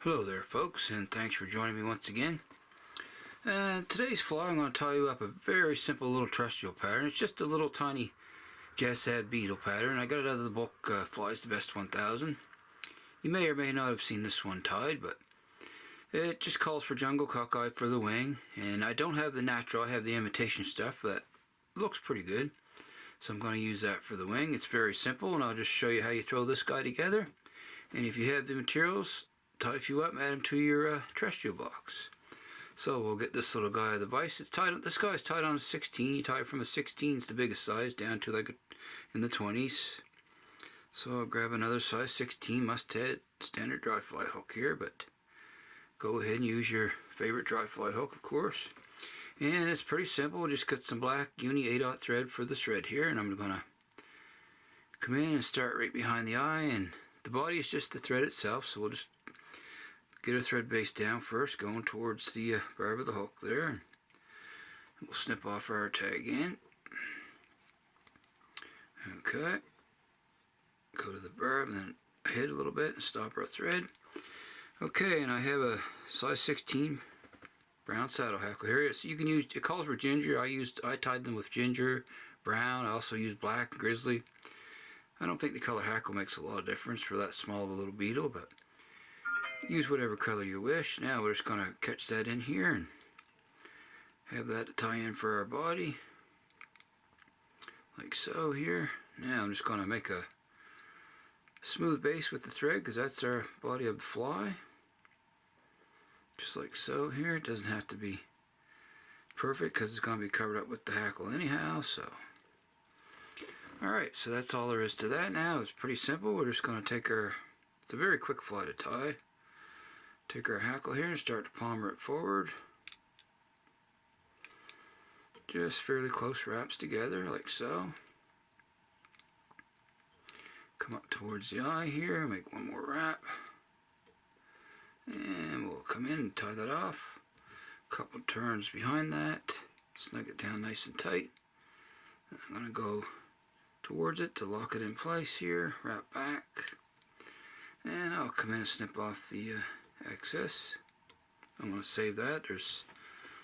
Hello there folks, and thanks for joining me once again. Today's fly I'm going to tie you up a very simple little terrestrial pattern. It's just a little tiny jassid beetle pattern. I got it out of the book Flies the Best 1000. You may or may not have seen this one tied, but it just calls for jungle cockeye for the wing, and I don't have the natural, I have the imitation stuff that looks pretty good. So I'm going to use that for the wing. It's very simple, and I'll just show you how you throw this guy together. And if you have the materials, tie a few up and add them to your terrestrial box. So we'll get this little guy out of the vise. It's tied. This guy's tied on a 16. You tie it from a 16, it's the biggest size, down to like in the 20s. So I'll grab another size 16 musthead standard dry fly hook here, but go ahead and use your favorite dry fly hook, of course. And it's pretty simple. We'll just cut some black uni 8/0 thread for the thread here, and I'm gonna come in and start right behind the eye, and the body is just the thread itself. So we'll just get our thread base down first, going towards the barb of the hook there, and we'll snip off our tag end. Okay, go to the barb and then ahead a little bit and stop our thread. Okay, and I have a size 16 brown saddle hackle here. So you can use, it calls for ginger. I tied them with ginger, brown. I also used black, grizzly. I don't think the color hackle makes a lot of difference for that small of a little beetle, but use whatever color you wish. Now we're just going to catch that in here and have that tie in for our body, like so here. Now I'm just going to make a smooth base with the thread, because that's our body of the fly. Just like so here. It doesn't have to be perfect because it's going to be covered up with the hackle anyhow. So alright, so that's all there is to that. Now it's pretty simple. We're just going to take our, it's a very quick fly to tie. Take our hackle here and start to palmer it forward. Just fairly close wraps together, like so. Come up towards the eye here, make one more wrap. And we'll come in and tie that off. A couple turns behind that. Snug it down nice and tight. Then I'm going to go towards it to lock it in place here. Wrap back. And I'll come in and snip off the excess. I'm going to save that. There's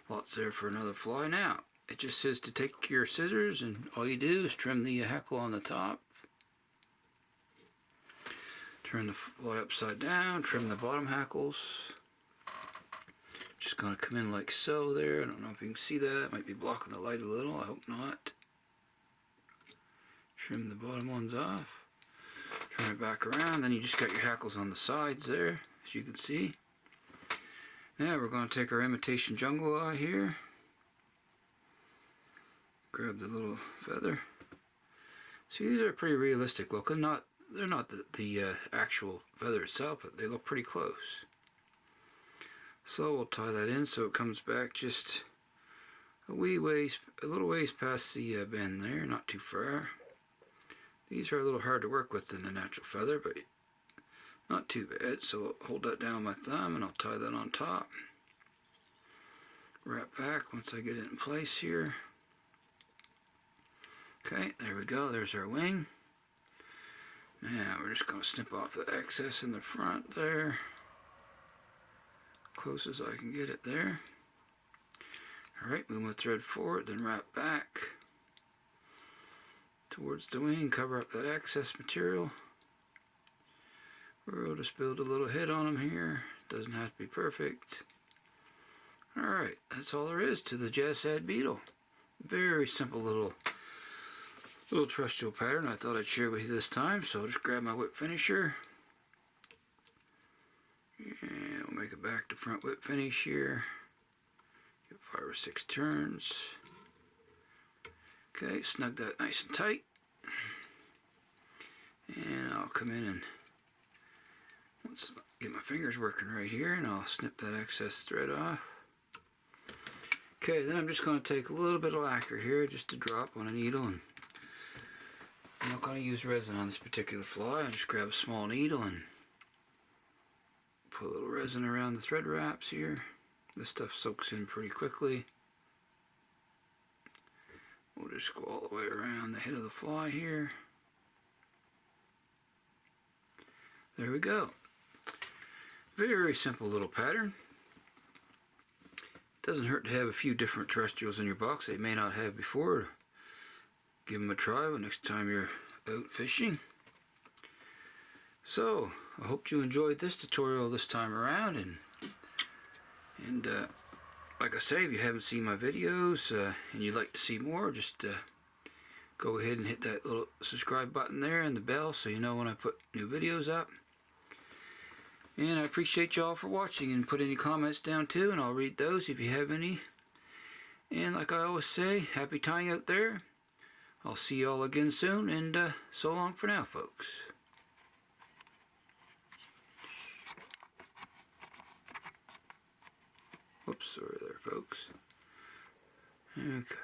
lots there for another fly. Now, it just says to take your scissors, and all you do is trim the hackle on the top. Turn the fly upside down, trim the bottom hackles. Just going to come in like so there. I don't know if you can see that. It might be blocking the light a little. I hope not. Trim the bottom ones off. Turn it back around. Then you just got your hackles on the sides there, as you can see. Now we're going to take our imitation jungle eye here. Grab the little feather. See, these are pretty realistic looking. They're not the actual feather itself, but they look pretty close. So we'll tie that in so it comes back just a little ways past the bend there, not too far. These are a little hard to work with than the natural feather, but not too bad. So I'll hold that down with my thumb and I'll tie that on top. Wrap back once I get it in place here. Okay, there we go. There's our wing. Now we're just going to snip off the excess in the front there. Close as I can get it there. Alright, move my thread forward, then wrap back towards the wing, cover up that excess material. We'll just build a little head on them here. Doesn't have to be perfect. Alright, that's all there is to the jassid beetle. Very simple little terrestrial pattern I thought I'd share with you this time. So I'll just grab my whip finisher. And we'll make a back to front whip finish here. Give 5 or 6 turns. Okay, snug that nice and tight. And I'll come in and get my fingers working right here, and I'll snip that excess thread off. Okay, then I'm just going to take a little bit of lacquer here, just to drop on a needle, and I'm not going to use resin on this particular fly. I'll just grab a small needle and put a little resin around the thread wraps here. This stuff soaks in pretty quickly. We'll just go all the way around the head of the fly here. There we go. Very simple little pattern. Doesn't hurt to have a few different terrestrials in your box that you may not have before. Give them a try the next time you're out fishing. So, I hope you enjoyed this tutorial this time around, and like I say, if you haven't seen my videos and you'd like to see more, just go ahead and hit that little subscribe button there and the bell so you know when I put new videos up. And I appreciate y'all for watching, and put any comments down too, and I'll read those if you have any. And like I always say, happy tying out there. I'll see y'all again soon, and so long for now, folks. Whoops, sorry there, folks. Okay.